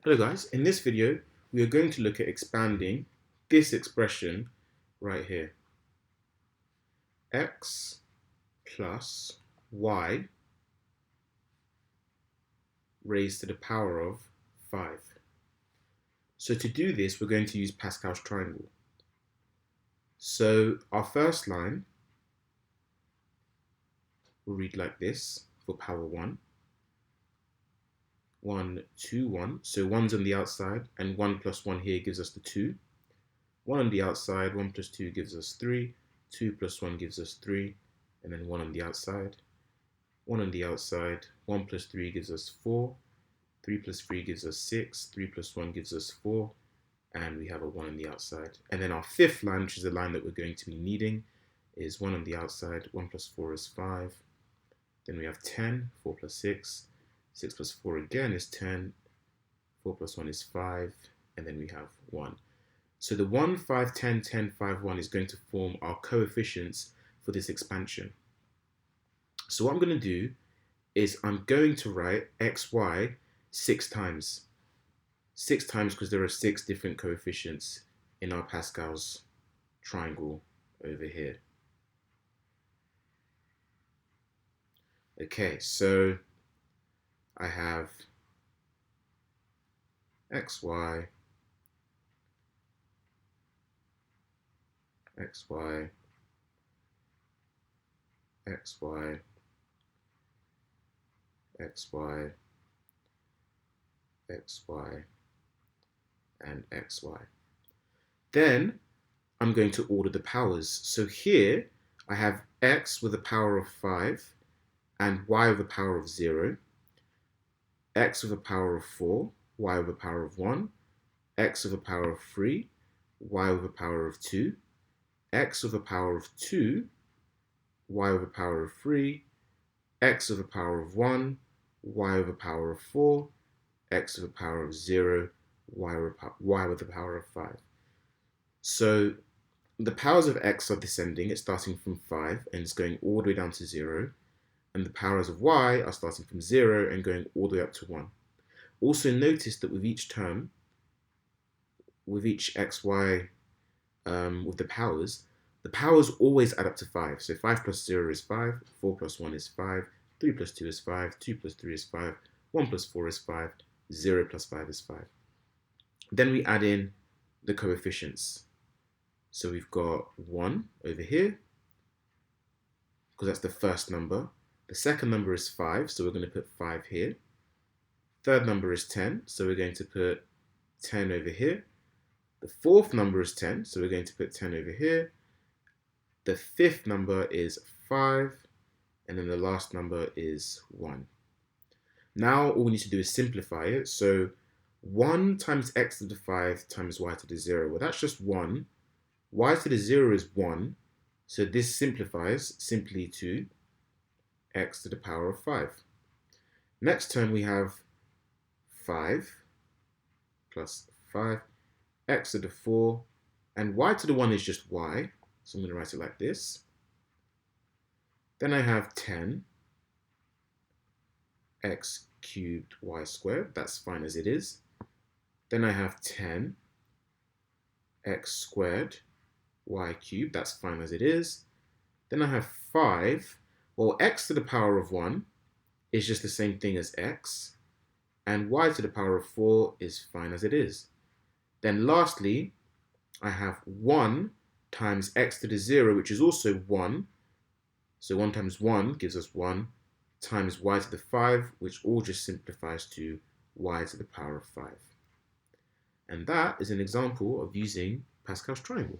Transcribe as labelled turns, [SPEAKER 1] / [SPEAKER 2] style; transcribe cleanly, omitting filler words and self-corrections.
[SPEAKER 1] Hello guys, in this video we are going to look at expanding this expression right here. X plus y raised to the power of 5. So to do this we're going to use Pascal's triangle. So our first line will read like this for power 1. 1, 2, 1. So 1's on the outside, and 1 plus 1 here gives us the 2. 1 on the outside, 1 plus 2 gives us 3. 2 plus 1 gives us 3. And then 1 on the outside. 1 on the outside, 1 plus 3 gives us 4. 3 plus 3 gives us 6. 3 plus 1 gives us 4. And we have a 1 on the outside. And then our fifth line, which is the line that we're going to be needing, is 1 on the outside. 1 plus 4 is 5. Then we have 10. 4 plus 6. 6 plus 4 again is 10, 4 plus 1 is 5, and then we have 1. So the 1, 5, 10, 10, 5, 1 is going to form our coefficients for this expansion. So what I'm going to do is I'm going to write xy 6 times. 6 times because there are 6 different coefficients in our Pascal's triangle over here. Okay, so I have xy, xy, xy, xy, xy, and xy. Then I'm going to order the powers. So here I have x with a power of 5 and y with a power of 0. X with a power of 4, y with a power of 1, x with a power of 3, y with a power of 2, x with a power of 2, y with a power of 3, x with a power of 1, y with a power of 4, x with a power of 0, y with a power of 5. So the powers of x are descending, it's starting from 5 and it's going all the way down to 0. And the powers of y are starting from 0 and going all the way up to 1. Also notice that with each term, with each xy, with the powers always add up to 5. So 5 plus 0 is 5, 4 plus 1 is 5, 3 plus 2 is 5, 2 plus 3 is 5, 1 plus 4 is 5, 0 plus 5 is 5. Then we add in the coefficients. So we've got 1 over here, because that's the first number. The second number is 5, so we're going to put 5 here. Third number is 10, so we're going to put 10 over here. The fourth number is 10, so we're going to put 10 over here. The fifth number is 5, and then the last number is 1. Now all we need to do is simplify it. So 1 times x to the 5 times y to the 0. Well, that's just 1. Y to the 0 is 1, so this simplifies simply to x to the power of 5. Next term we have 5 plus 5, x to the 4, and y to the 1 is just y, so I'm going to write it like this. Then I have 10 x cubed y squared, that's fine as it is. Then I have 10 x squared y cubed, that's fine as it is. Then I have 5. Well, x to the power of 1 is just the same thing as x, and y to the power of 4 is fine as it is. Then lastly, I have 1 times x to the 0, which is also 1. So 1 times 1 gives us 1, times y to the 5, which all just simplifies to y to the power of 5. And that is an example of using Pascal's triangle.